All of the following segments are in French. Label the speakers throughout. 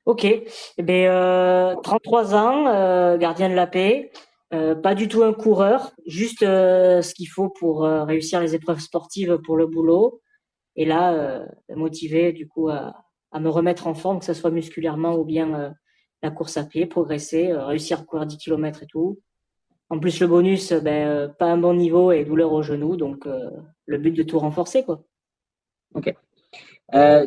Speaker 1: Ok. Eh ben, 33 ans, gardien de la paix, pas du tout un coureur, juste ce qu'il faut pour réussir les épreuves sportives pour le boulot. Et là, motivé du coup à me remettre en forme, que ce soit musculairement ou bien la course à pied, progresser, réussir à courir 10 km et tout. En plus, le bonus, pas un bon niveau et douleur au genou, donc le but de tout renforcer, quoi.
Speaker 2: Ok.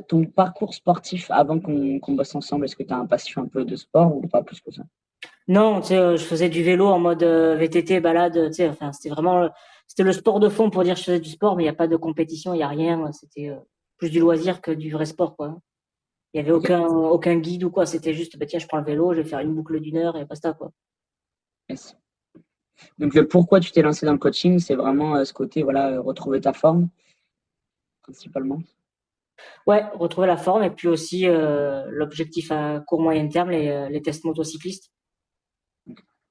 Speaker 2: Ton parcours sportif avant qu'on bosse ensemble, est-ce que tu as un passion un peu de sport ou pas plus que ça?
Speaker 1: Non, tu sais, je faisais du vélo en mode VTT, balade, tu sais, enfin, c'était le sport de fond pour dire que je faisais du sport, mais il n'y a pas de compétition, il n'y a rien, c'était plus du loisir que du vrai sport, quoi. Il n'y avait
Speaker 2: Ok.
Speaker 1: aucun guide ou quoi, c'était juste, bah, tiens, je prends le vélo, je vais faire une boucle d'1 heure et basta, quoi.
Speaker 2: Yes. Donc, le pourquoi tu t'es lancé dans le coaching, c'est vraiment ce côté, voilà, retrouver ta forme, principalement.
Speaker 1: Ouais, retrouver la forme et puis aussi l'objectif à court moyen terme, les tests motocyclistes.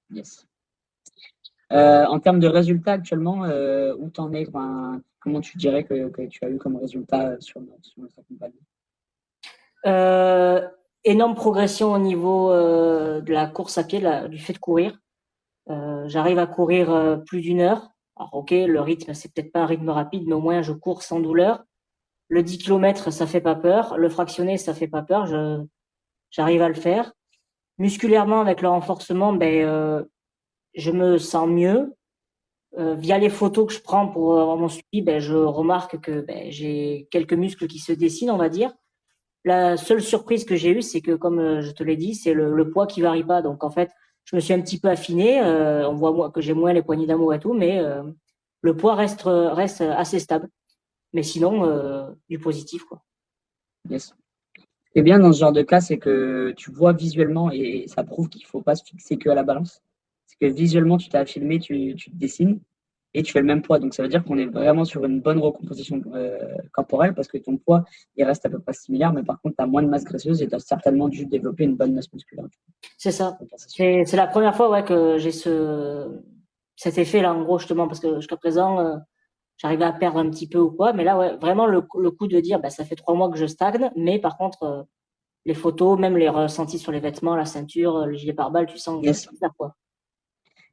Speaker 2: Yes. En termes de résultats actuellement, où t'en es, enfin, comment tu dirais que tu as eu comme résultat sur notre compagnie?
Speaker 1: Euh, Énorme progression au niveau de la course à pied, du fait de courir. J'arrive à courir plus d'1 heure. Alors ok, le rythme, c'est peut-être pas un rythme rapide, mais au moins je cours sans douleur. Le 10 km, ça fait pas peur. Le fractionné, ça fait pas peur. J'arrive à le faire. Musculairement, avec le renforcement, je me sens mieux. Via les photos que je prends pour avoir mon suivi, je remarque que j'ai quelques muscles qui se dessinent, on va dire. La seule surprise que j'ai eue, c'est que, comme je te l'ai dit, c'est le poids qui varie pas. Donc, en fait, je me suis un petit peu affiné. On voit moi que j'ai moins les poignées d'amour et tout, mais le poids reste assez stable. Mais sinon, du positif, quoi.
Speaker 2: Yes. Et bien dans ce genre de cas, c'est que tu vois visuellement, et ça prouve qu'il ne faut pas se fixer que à la balance. C'est que visuellement, tu t'as filmé, tu te dessines et tu fais le même poids. Donc ça veut dire qu'on est vraiment sur une bonne recomposition corporelle parce que ton poids, il reste à peu près similaire, mais par contre, tu as moins de masse graisseuse et tu as certainement dû développer une bonne masse musculaire.
Speaker 1: C'est ça.
Speaker 2: Donc, ça, c'est sûr.
Speaker 1: C'est la première fois, ouais, que j'ai cet effet-là, en gros, justement, parce que jusqu'à présent, j'arrivais à perdre un petit peu ou quoi. Mais là, ouais, vraiment, le coup de dire, ça fait 3 mois que je stagne, mais par contre, les photos, même les ressentis sur les vêtements, la ceinture, le gilet pare-balles, tu sens que
Speaker 2: Yes.
Speaker 1: ça, quoi.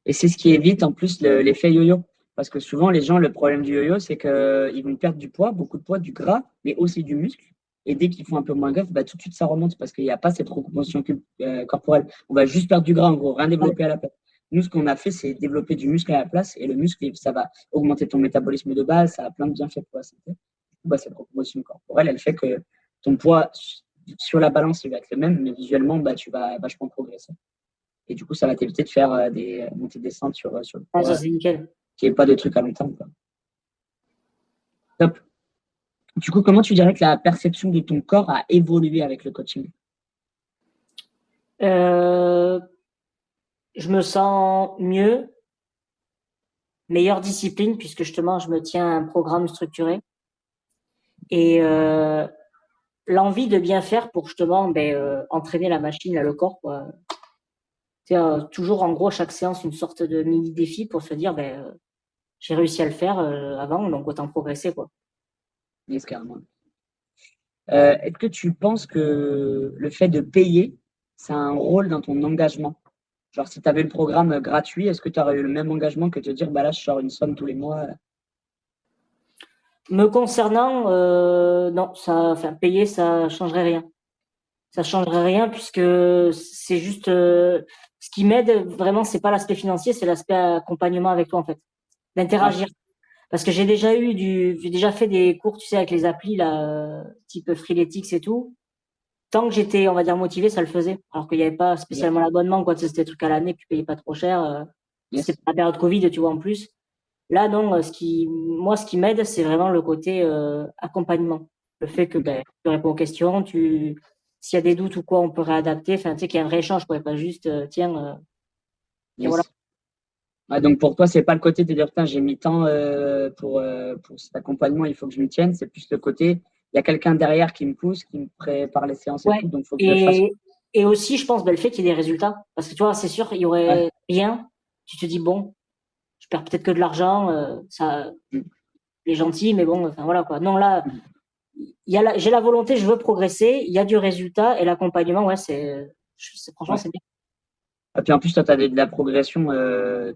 Speaker 2: Et c'est ce qui évite en plus l'effet yo-yo. Parce que souvent, les gens, le problème du yo-yo, c'est qu'ils vont perdre du poids, beaucoup de poids, du gras, mais aussi du muscle. Et dès qu'ils font un peu moins gaffe, tout de suite, ça remonte parce qu'il n'y a pas cette recomposition corporelle. On va juste perdre du gras, en gros, rien
Speaker 1: Ouais,
Speaker 2: développer à la place. Nous, ce qu'on a fait, c'est développer du muscle à la place. Et le muscle, ça va augmenter ton métabolisme de base, ça a plein de bienfaits pour la santé. Cette recomposition corporelle, elle fait que ton poids sur la balance, il va être le même, mais visuellement, tu vas vachement progresser. Et du coup, ça va t'éviter de faire des montées-descentes sur le
Speaker 1: ouais, ça,
Speaker 2: poids,
Speaker 1: c'est nickel.
Speaker 2: qui n'est pas de trucs à long terme, quoi. Top. Du coup, comment tu dirais que la perception de ton corps a évolué avec le coaching?
Speaker 1: Euh, je me sens mieux, meilleure discipline, puisque justement, je me tiens à un programme structuré. Et l'envie de bien faire pour justement entraîner la machine, là, le corps, quoi. C'est toujours, en gros, chaque séance, une sorte de mini-défi pour se dire, j'ai réussi à le faire avant, donc autant progresser, quoi.
Speaker 2: Yes, carrément. Est-ce que tu penses que le fait de payer, ça a un rôle dans ton engagement? Genre, si tu avais le programme gratuit, est-ce que tu aurais eu le même engagement que de te dire, là, je sors une somme tous les mois?
Speaker 1: Me concernant, non, enfin, payer, ça changerait rien. Ça changerait rien puisque c'est juste ce qui m'aide vraiment, c'est pas l'aspect financier, c'est l'aspect accompagnement avec toi en fait,
Speaker 2: Ouais,
Speaker 1: d'interagir. Parce que j'ai déjà fait des cours, tu sais, avec les applis là, type Freeletics et tout. Tant que j'étais, on va dire, motivé, ça le faisait. Alors qu'il n'y avait pas
Speaker 2: yes,
Speaker 1: spécialement l'abonnement, quoi. Tu sais, c'était des trucs à l'année, tu payais pas trop cher. C'était
Speaker 2: yes,
Speaker 1: la période Covid, tu vois, en plus. Là, non, ce qui m'aide, c'est vraiment le côté accompagnement. Le fait que
Speaker 2: ok,
Speaker 1: tu réponds aux questions, s'il y a des doutes ou quoi, on peut réadapter. Enfin, tu sais qu'il y a un vrai échange, quoi, et pas juste, tiens, et voilà.
Speaker 2: yes. Ouais, donc pour toi, c'est pas le côté de dire, putain, j'ai mis tant pour cet accompagnement, il faut que je m'y tienne. C'est plus le côté, il y a quelqu'un derrière qui me pousse, qui me prépare les séances et
Speaker 1: Ouais.
Speaker 2: tout, donc il faut que je le fasse.
Speaker 1: Et, et aussi, je pense, le fait qu'il y ait des résultats. Parce que tu vois, c'est sûr, il y
Speaker 2: Ouais.
Speaker 1: aurait rien. Tu te dis, bon, je perds peut-être que de l'argent, ça,
Speaker 2: Mm.
Speaker 1: il est gentil, mais bon, enfin voilà, quoi. Non, là,
Speaker 2: Mm.
Speaker 1: j'ai la volonté, je veux progresser, il y a du résultat et l'accompagnement, ouais, franchement,
Speaker 2: Ouais.
Speaker 1: c'est bien.
Speaker 2: Et puis en plus, toi, tu as de la progression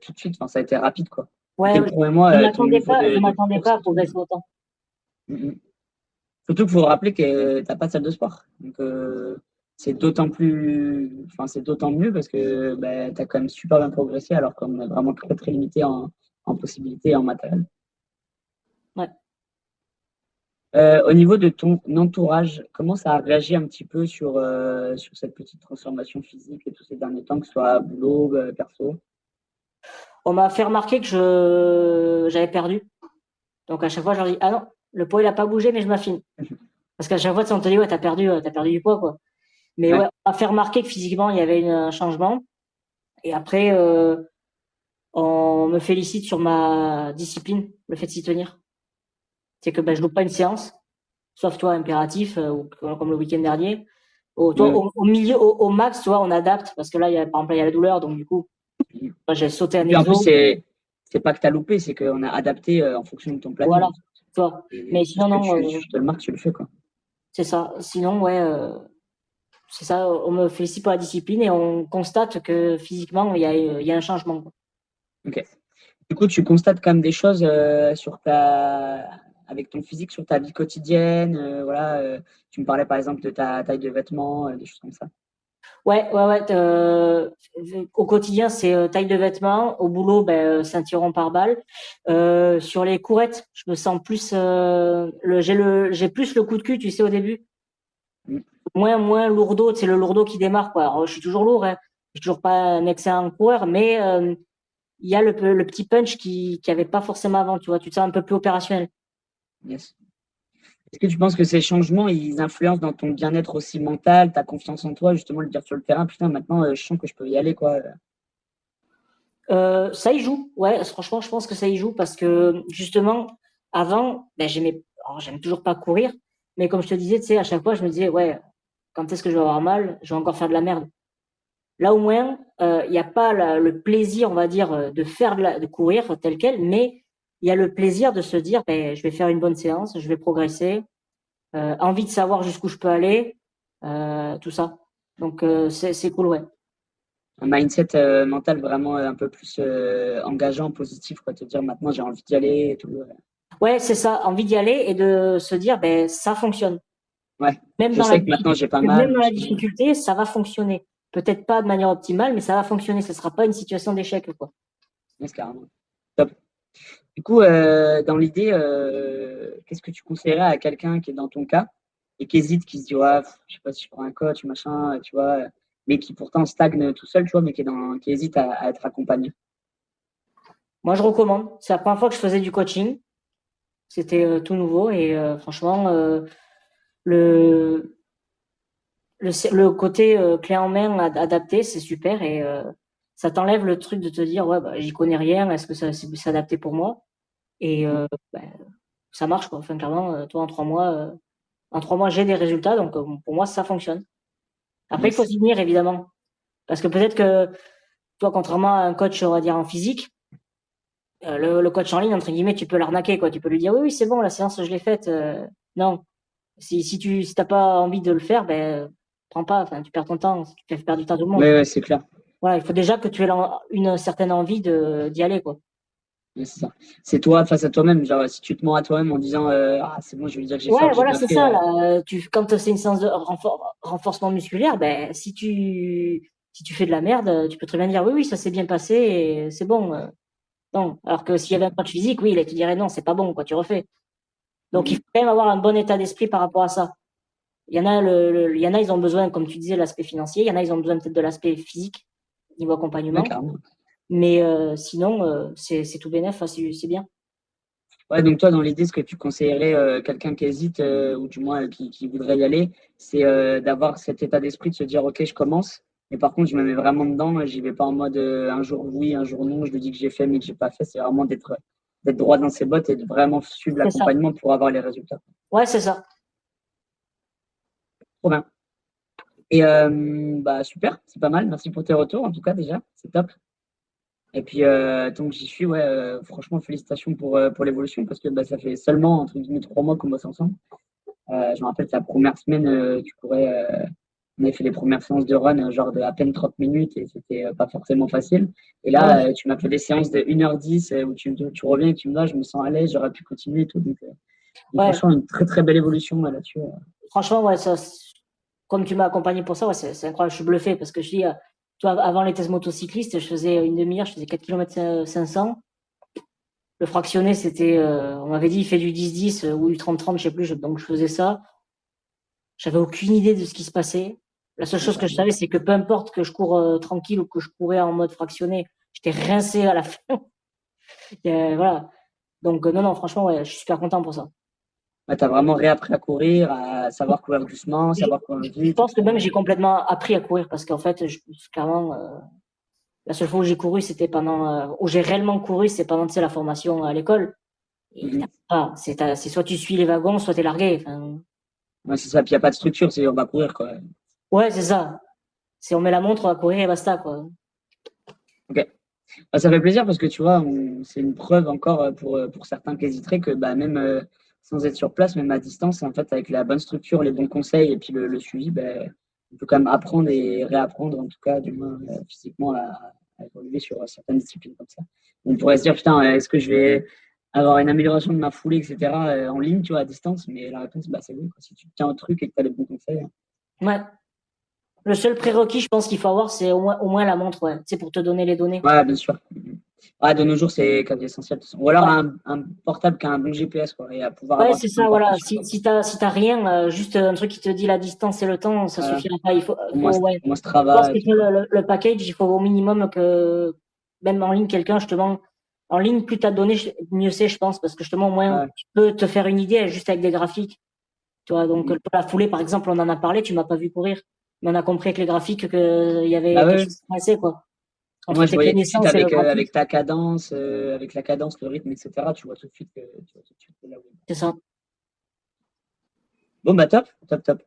Speaker 2: tout de suite. Enfin, ça a été rapide, quoi. Dès
Speaker 1: Ouais,
Speaker 2: le premier mois, ton niveau
Speaker 1: je
Speaker 2: de
Speaker 1: m'attendais pas
Speaker 2: course
Speaker 1: à
Speaker 2: et tout.
Speaker 1: progresser autant.
Speaker 2: Mm, mm. Surtout qu'il faut rappeler que tu n'as pas de salle de sport. Donc, c'est d'autant mieux parce que bah, tu as quand même super bien progressé alors qu'on est vraiment très, très limité en possibilités et en matériel.
Speaker 1: Ouais.
Speaker 2: Au niveau de ton entourage, comment ça a réagi un petit peu sur cette petite transformation physique et tous ces derniers temps, que ce soit boulot, perso?
Speaker 1: On m'a fait remarquer que j'avais perdu. Donc à chaque fois, je leur dis, ah non, le poids il a pas bougé, mais je m'affine. Parce qu'à chaque fois, on te dit, ouais, t'as perdu du poids, quoi. Mais
Speaker 2: Ouais,
Speaker 1: ouais, on m'a fait remarquer que physiquement, il y avait un changement. Et après, on me félicite sur ma discipline, le fait de s'y tenir. C'est que ben, je loupe pas une séance, sauf toi, impératif, ou comme le week-end dernier.
Speaker 2: ouais, ouais.
Speaker 1: Au milieu, au max, tu vois, on adapte, parce que là, par exemple, là, il y a la douleur, donc du coup, moi, j'ai sauté
Speaker 2: Et
Speaker 1: un
Speaker 2: puis en plus,
Speaker 1: exo,
Speaker 2: c'est pas que tu as loupé, c'est qu'on a adapté en fonction de ton planning.
Speaker 1: voilà, tu vois.
Speaker 2: Et
Speaker 1: Mais
Speaker 2: tout ce
Speaker 1: sinon,
Speaker 2: que
Speaker 1: non,
Speaker 2: je te le marque, tu le fais, quoi.
Speaker 1: c'est ça. Sinon, ouais, c'est ça, on me félicite pour la discipline et on constate que physiquement, il y a un changement, quoi.
Speaker 2: Ok. Du coup, tu constates quand même des choses avec ton physique, sur ta vie quotidienne. Voilà, tu me parlais par exemple de ta taille de vêtements, des choses comme ça.
Speaker 1: Ouais, ouais, ouais. Au quotidien, c'est taille de vêtements. Au boulot, ben, ceinturon par balle. Sur les courettes, je me sens plus. J'ai plus le coup de cul, tu sais, au début.
Speaker 2: Mm.
Speaker 1: Moins lourdeau, c'est le lourdeau qui démarre, quoi. Alors, je suis toujours lourd, hein. Je suis toujours pas un excellent coureur, mais il y a le petit punch qui avait pas forcément avant, tu vois. Tu te sens un peu plus opérationnel.
Speaker 2: Yes. Est-ce que tu penses que ces changements, ils influencent dans ton bien-être aussi mental, ta confiance en toi, justement, le dire sur le terrain, putain, maintenant, je sens que je peux y aller, quoi.
Speaker 1: Ça y joue, ouais. Franchement, je pense que ça y joue parce que justement, avant, ben, j'aime toujours pas courir, mais comme je te disais, tu sais, à chaque fois, je me disais, ouais, quand est-ce que je vais avoir mal? Je vais encore faire de la merde. Là, au moins, il n'y a pas le plaisir, on va dire, de courir tel quel, mais il y a le plaisir de se dire, ben, je vais faire une bonne séance, je vais progresser, envie de savoir jusqu'où je peux aller, tout ça. Donc, c'est cool, ouais.
Speaker 2: Un mindset mental vraiment un peu plus engageant, positif, quoi. Te dire maintenant, j'ai envie d'y aller et tout.
Speaker 1: Ouais, c'est ça, envie d'y aller et de se dire, ben, ça fonctionne.
Speaker 2: Ouais,
Speaker 1: Même
Speaker 2: je
Speaker 1: dans la
Speaker 2: sais que maintenant,
Speaker 1: difficulté,
Speaker 2: j'ai pas
Speaker 1: même
Speaker 2: mal,
Speaker 1: dans la
Speaker 2: parce que
Speaker 1: difficulté, ça va fonctionner. Peut-être pas de manière optimale, mais ça va fonctionner. Ce sera pas une situation d'échec, quoi.
Speaker 2: yes, carrément. Top. Du coup, dans l'idée, qu'est-ce que tu conseillerais à quelqu'un qui est dans ton cas et qui hésite, qui se dit, ouais, je sais pas si je prends un coach, machin, tu vois, mais qui pourtant stagne tout seul, tu vois, mais qui hésite à être accompagné.
Speaker 1: Moi, je recommande. C'est la première fois que je faisais du coaching. C'était tout nouveau et franchement, le, le côté clé en main adapté, c'est super et ça t'enlève le truc de te dire, ouais, bah, j'y connais rien. Est-ce que c'est adapté pour moi? Et bah, ça marche, quoi. Enfin, clairement, toi, en 3 mois, j'ai des résultats, donc pour moi, ça fonctionne. Après, il faut
Speaker 2: Yes.
Speaker 1: s'y tenir, évidemment. Parce que peut-être que toi, contrairement à un coach, on va dire en physique, le coach en ligne, entre guillemets, tu peux l'arnaquer, quoi. Tu peux lui dire, oui, oui, c'est bon, la séance, je l'ai faite. Non. Si t'as pas envie de le faire, ben, prends pas. Enfin, tu perds ton temps. Tu fais perdre du temps à tout le monde.
Speaker 2: Ouais, ouais, c'est clair.
Speaker 1: Voilà, il faut déjà que tu aies une certaine envie d'y aller, quoi.
Speaker 2: Ouais, c'est ça. C'est toi face à toi-même. Genre, si tu te mens à toi-même en disant, ah, c'est bon, je vais lui dire que j'ai faim,
Speaker 1: Ouais,
Speaker 2: que j'ai
Speaker 1: voilà,
Speaker 2: pas
Speaker 1: c'est
Speaker 2: fait.
Speaker 1: ça, là. Quand c'est une séance de renforcement musculaire, ben, si tu fais de la merde, tu peux très bien dire, oui, oui, ça s'est bien passé et c'est bon. Non. Alors que s'il y avait un coach physique, oui, il te dirait non, c'est pas bon, quoi, tu refais. Donc, il faut
Speaker 2: Mhm.
Speaker 1: quand même avoir un bon état d'esprit par rapport à ça. Il y en a, ils ont besoin, comme tu disais, l'aspect financier. Il y en a, ils ont besoin peut-être de l'aspect physique, niveau
Speaker 2: Ouais,
Speaker 1: accompagnement.
Speaker 2: carrément.
Speaker 1: Mais sinon, c'est tout bénef, hein, c'est bien.
Speaker 2: Ouais, donc toi, dans l'idée, ce que tu conseillerais quelqu'un qui hésite, ou du moins qui voudrait y aller, c'est d'avoir cet état d'esprit de se dire, OK, je commence, mais par contre, je me mets vraiment dedans, j'y vais pas en mode un jour oui, un jour non, je lui dis que j'ai fait, mais que j'ai pas fait, c'est vraiment d'être droit dans ses bottes et de vraiment suivre
Speaker 1: C'est ça.
Speaker 2: l'accompagnement pour avoir les résultats.
Speaker 1: Ouais, c'est ça.
Speaker 2: Trop bien. Et bah super, c'est pas mal, merci pour tes retours en tout cas déjà, c'est top. Et puis tant que j'y suis, ouais, franchement, félicitations pour l'évolution parce que bah, ça fait seulement entre guillemets 3 mois qu'on bosse ensemble. Je me rappelle que la première semaine, on avait fait les premières séances de run, genre de à peine 30 minutes et c'était pas forcément facile. Et
Speaker 1: Ah ouais,
Speaker 2: là, tu m'as fait des séances de 1h10 où tu reviens et tu me dis, ah, je me sens à l'aise, j'aurais pu continuer et tout. Donc
Speaker 1: ouais.
Speaker 2: franchement, une très très belle évolution là-dessus.
Speaker 1: Franchement, ouais, comme tu m'as accompagné pour ça, ouais, c'est incroyable. Je suis bluffé parce que je dis, tu vois, avant les tests motocyclistes, je faisais une demi-heure, je faisais 4 km 500. Le fractionné, c'était, on m'avait dit, il fait du 10-10 ou du 30-30, je sais plus. Donc, je faisais ça. J'avais aucune idée de ce qui se passait. La seule chose que je savais, c'est que peu importe que je cours tranquille ou que je courais en mode fractionné, j'étais rincé à la fin. Et, voilà. Donc, non, non, franchement, ouais, je suis super content pour ça.
Speaker 2: Ouais, tu as vraiment réappris à courir, à savoir courir doucement,
Speaker 1: Je,
Speaker 2: savoir courir
Speaker 1: je
Speaker 2: vite,
Speaker 1: pense que même
Speaker 2: etc.
Speaker 1: j'ai complètement appris à courir parce qu'en fait, clairement, la seule fois où j'ai couru, c'était où j'ai réellement couru, c'est pendant, tu sais, la formation à l'école. Et
Speaker 2: Mhm.
Speaker 1: c'est soit tu suis les wagons, soit t'es largué. Enfin,
Speaker 2: Ouais, c'est ça, puis il n'y a pas de structure, c'est on va courir, quoi.
Speaker 1: ouais, c'est ça. Si on met la montre, on va courir et basta, quoi.
Speaker 2: Ok. Bah, ça fait plaisir parce que tu vois, c'est une preuve encore pour certains qui hésiteraient que bah, même sans être sur place, même à distance, en fait, avec la bonne structure, les bons conseils et puis le suivi, bah, on peut quand même apprendre et réapprendre, en tout cas, du moins physiquement, à évoluer sur certaines disciplines comme ça. On pourrait se dire, putain, est-ce que je vais avoir une amélioration de ma foulée, etc., en ligne, tu vois, à distance? Mais la réponse, bah, c'est oui, quoi. Si tu tiens au truc et que tu as les bons conseils.
Speaker 1: Ouais. Le seul prérequis, je pense qu'il faut avoir, c'est au moins la montre, ouais. C'est pour te donner les données.
Speaker 2: Ouais, bien sûr. Ouais, de nos jours, c'est quand même essentiel. Ou alors
Speaker 1: Ouais,
Speaker 2: un portable qui a un bon GPS, quoi, et à pouvoir
Speaker 1: ouais,
Speaker 2: avoir
Speaker 1: c'est
Speaker 2: toutes
Speaker 1: ça,
Speaker 2: l'information
Speaker 1: voilà.
Speaker 2: sur
Speaker 1: Si,
Speaker 2: toi.
Speaker 1: si t'as rien, juste un truc qui te dit la distance et le temps, ça
Speaker 2: Voilà.
Speaker 1: suffira pas. Ouais.
Speaker 2: Au moins
Speaker 1: Je pense
Speaker 2: Strava
Speaker 1: que
Speaker 2: et tout.
Speaker 1: le package, il faut au minimum que, même en ligne, quelqu'un, justement, en ligne, plus t'as de données, mieux c'est, je pense, parce que justement, au moins,
Speaker 2: Ouais.
Speaker 1: tu peux te faire une idée juste avec des graphiques. Tu vois, donc,
Speaker 2: Mhm.
Speaker 1: la foulée, par exemple, on en a parlé, tu m'as pas vu courir. Mais on a compris avec les graphiques qu'il y
Speaker 2: Bah
Speaker 1: avait quelque
Speaker 2: ouais.
Speaker 1: chose qui se passait, quoi.
Speaker 2: Et
Speaker 1: Entre
Speaker 2: moi, je
Speaker 1: tes
Speaker 2: voyais tout de suite
Speaker 1: connaissances et le graphique.
Speaker 2: avec ta cadence, avec la cadence, le rythme, etc. Tu vois tout de suite que là où.
Speaker 1: C'est ça.
Speaker 2: Bon, bah top, top, top.